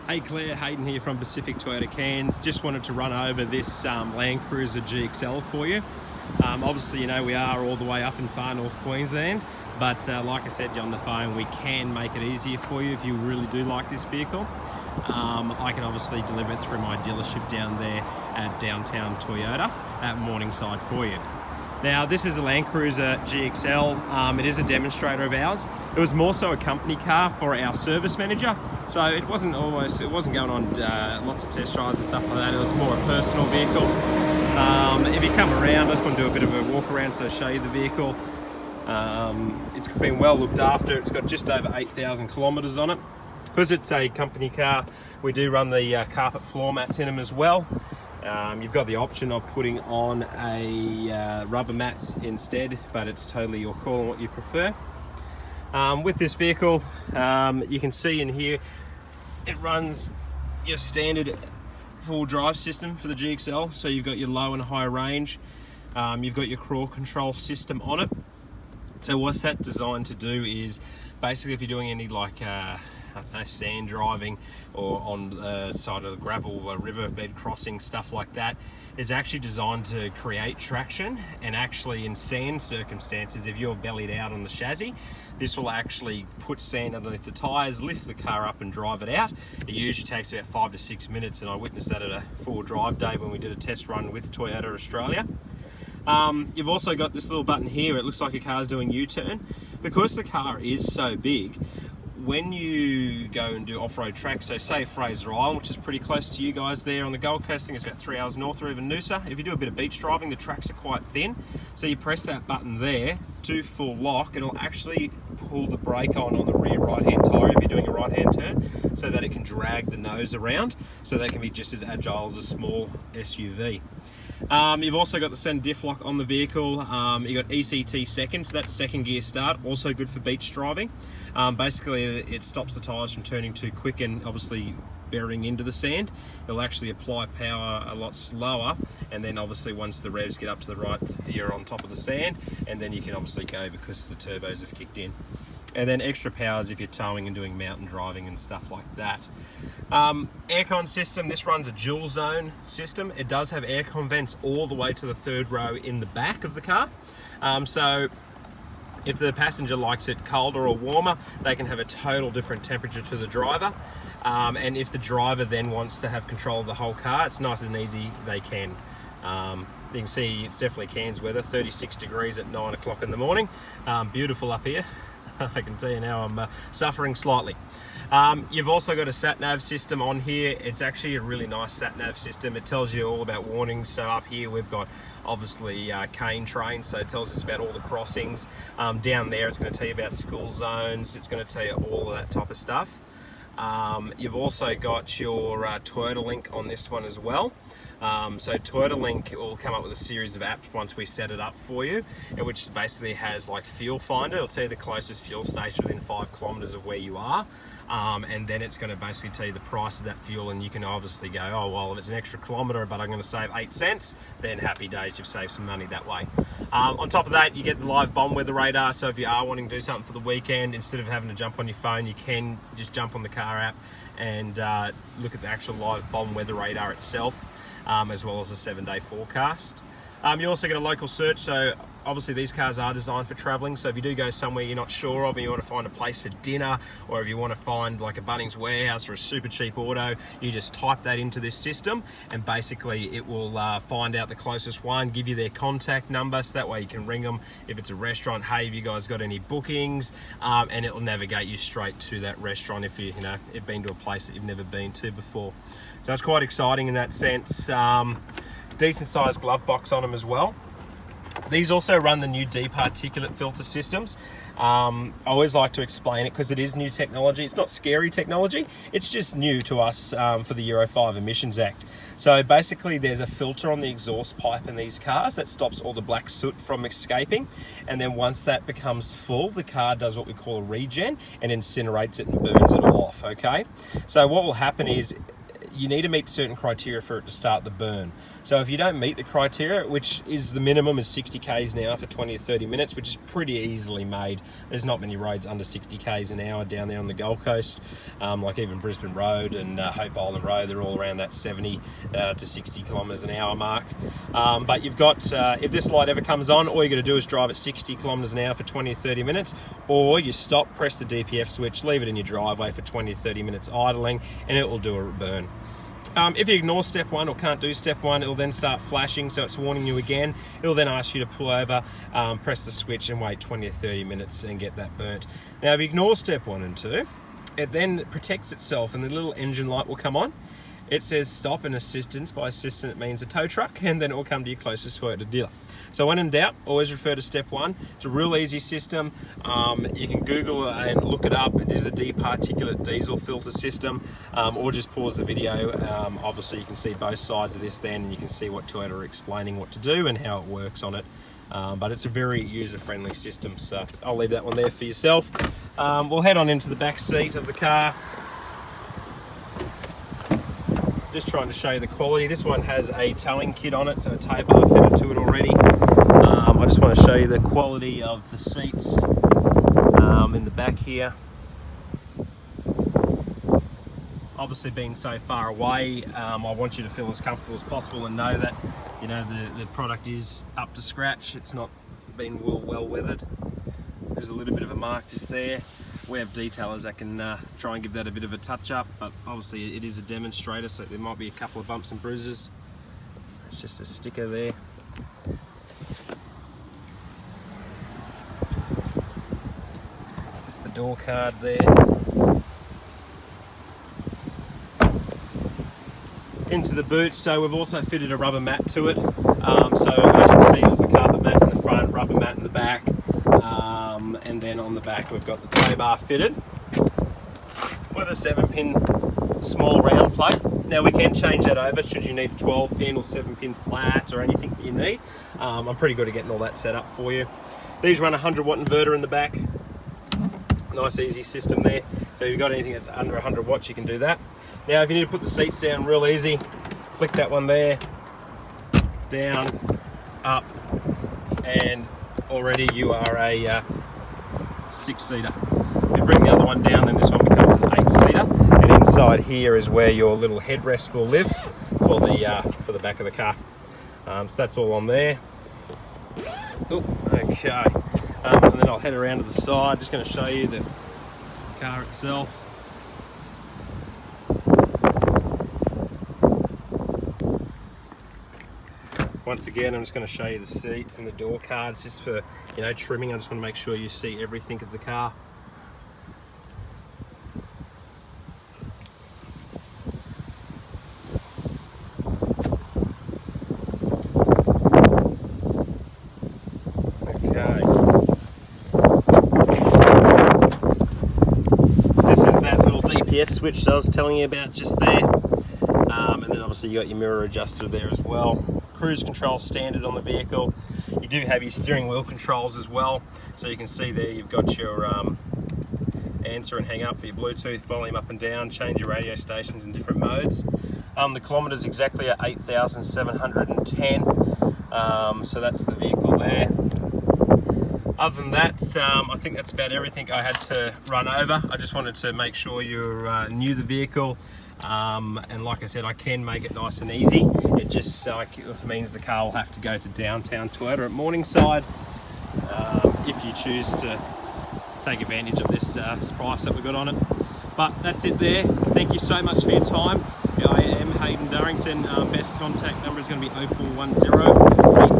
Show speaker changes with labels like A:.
A: Hey Claire, Hayden here from Pacific Toyota Cairns. Just wanted to run over this Land Cruiser GXL for you. Obviously, you know, we are all the way up in far north Queensland, but like I said on the phone, we can make it easier for you if you really do like this vehicle. I can obviously deliver it through my dealership down there at Downtown Toyota at Morningside for you. Now, this is a Land Cruiser GXL. It is a demonstrator of ours. It was more so a company car for our service manager, so it wasn't going on lots of test drives and stuff like that. It was more a personal vehicle. If you come around, I just want to do a bit of a walk around so I'll show you the vehicle. It's been well looked after. It's got just over 8,000 kilometres on it. Because it's a company car, we do run the carpet floor mats in them as well. You've got the option of putting on a rubber mats instead, but it's totally your call on what you prefer. With this vehicle, you can see in here, it runs your standard full drive system for the GXL. So you've got your low and high range. You've got your cruise control system on it. So what's that designed to do is, basically if you're doing any like sand driving or on the side of the gravel riverbed crossing, stuff like that, it's actually designed to create traction. And actually in sand circumstances, if you're bellied out on the chassis, this will actually put sand underneath the tyres, lift the car up and drive it out. It usually takes about 5 to 6 minutes, and I witnessed that at a full drive day when we did a test run with Toyota Australia. You've also got this little button here. It looks like a car's doing U-turn. Because the car is so big, when you go and do off-road tracks, so say Fraser Island, which is pretty close to you guys there on the Gold Coast, I think it's about 3 hours north, or even Noosa. If you do a bit of beach driving, the tracks are quite thin. So you press that button there, do full lock, and it'll actually pull the brake on the rear right-hand tyre if you're doing a right-hand turn, so that it can drag the nose around, so they can be just as agile as a small SUV. You've also got the center diff lock on the vehicle. You've got ECT second, so that's second gear start, also good for beach driving. Basically it stops the tyres from turning too quick and obviously burying into the sand. It'll actually apply power a lot slower, and then obviously once the revs get up to the right, you're on top of the sand, and then you can obviously go because the turbos have kicked in. And then extra powers if you're towing and doing mountain driving and stuff like that. Aircon system, this runs a dual zone system. It does have aircon vents all the way to the third row in the back of the car. So if the passenger likes it colder or warmer, they can have a total different temperature to the driver. And if the driver then wants to have control of the whole car, it's nice and easy, they can. You can see it's definitely Cairns weather, 36 degrees at 9 o'clock in the morning. Beautiful up here. I can tell you now I'm suffering slightly. You've also got a sat-nav system on here. It's actually a really nice sat-nav system. It tells you all about warnings. So up here we've got obviously cane trains, so it tells us about all the crossings. Down there it's going to tell you about school zones. It's going to tell you all of that type of stuff. You've also got your Toyota Link on this one as well. So Toyota Link will come up with a series of apps once we set it up for you, which basically has like fuel finder. It'll tell you the closest fuel station within 5 kilometers of where you are, and then it's going to basically tell you the price of that fuel, and you can obviously go, oh well, if it's an extra kilometre but I'm going to save 8 cents, then happy days, you've saved some money that way. On top of that, you get the live bomb weather radar, so if you are wanting to do something for the weekend, instead of having to jump on your phone, you can just jump on the car app and look at the actual live bomb weather radar itself. As well as a 7-day forecast. You also get a local search, so obviously these cars are designed for travelling, so if you do go somewhere you're not sure of and you want to find a place for dinner, or if you want to find like a Bunnings warehouse or a super cheap auto, you just type that into this system and basically it will find out the closest one, give you their contact number, so that way you can ring them if it's a restaurant. Hey, have you guys got any bookings? And it will navigate you straight to that restaurant if you've been to a place that you've never been to before. So it's quite exciting in that sense. Decent sized glove box on them as well. These also run the new departiculate filter systems. I always like to explain it because it is new technology. It's not scary technology, it's just new to us for the Euro 5 Emissions Act. So basically there's a filter on the exhaust pipe in these cars that stops all the black soot from escaping, and then once that becomes full, the car does what we call a regen and incinerates it and burns it all off, okay? So what will happen is you need to meet certain criteria for it to start the burn. So if you don't meet the criteria, which is the minimum is 60 k's an hour for 20 to 30 minutes, which is pretty easily made. There's not many roads under 60 k's an hour down there on the Gold Coast, like even Brisbane Road and Hope Island Road, they're all around that 70 to 60 kilometres an hour mark. But you've got, if this light ever comes on, all you got to do is drive at 60 kilometres an hour for 20 to 30 minutes, or you stop, press the DPF switch, leave it in your driveway for 20 to 30 minutes idling, and it will do a burn. If you ignore step 1 or can't do step 1, it'll then start flashing, so it's warning you again. It'll then ask you to pull over, press the switch and wait 20 to 30 minutes and get that burnt. Now if you ignore step 1 and 2, it then protects itself and the little engine light will come on. It says stop and assistance. By assistance it means a tow truck, and then it will come to your closest Toyota dealer. So when in doubt, always refer to step 1. It's a real easy system. You can Google and look it up. It is a departiculate diesel filter system, or just pause the video. Obviously you can see both sides of this then, and you can see what Toyota are explaining what to do and how it works on it. But it's a very user-friendly system, so I'll leave that one there for yourself. We'll head on into the back seat of the car. Just trying to show you the quality. This one has a towing kit on it, so a tow bar fitted to it already. I just want to show you the quality of the seats in the back here. Obviously being so far away, I want you to feel as comfortable as possible and know that, you know, the product is up to scratch. It's not been well weathered. There's a little bit of a mark just there. We have detailers that can try and give that a bit of a touch up, but obviously it is a demonstrator, so there might be a couple of bumps and bruises. It's just a sticker there. Just the door card there. Into the boot, so we've also fitted a rubber mat to it. So as you can see, there's the carpet mats in the front, rubber mat in the back. And then on the back we've got the tow bar fitted with a 7-pin small round plate. Now we can change that over should you need a 12-pin or 7-pin flat or anything that you need. I'm pretty good at getting all that set up for you. These run a 100-watt inverter in the back. Nice easy system there. So if you've got anything that's under 100 watts, you can do that. Now if you need to put the seats down, real easy. Click that one there, down, up, and already you are a 6-seater. If you bring the other one down, then this one becomes an 8-seater, and inside here is where your little headrest will live for the back of the car. So that's all on there. Ooh, okay, and then I'll head around to the side. Just going to show you the car itself. Once again, I'm just going to show you the seats and the door cards just for, you know, trimming. I just want to make sure you see everything of the car. Okay. This is that little DPF switch that I was telling you about just there. And then obviously you got your mirror adjuster there as well. Cruise control standard on the vehicle. You do have your steering wheel controls as well, so you can see there you've got your answer and hang up for your Bluetooth, volume up and down, change your radio stations in different modes. The kilometres exactly are 8,710, so that's the vehicle there. Other than that, I think that's about everything I had to run over. I just wanted to make sure you knew the vehicle. And like I said, I can make it nice and easy. It just means the car will have to go to downtown Toyota at Morningside if you choose to take advantage of this price that we've got on it. But that's it there. Thank you so much for your time. I am Hayden Durrington. Best contact number is going to be 0410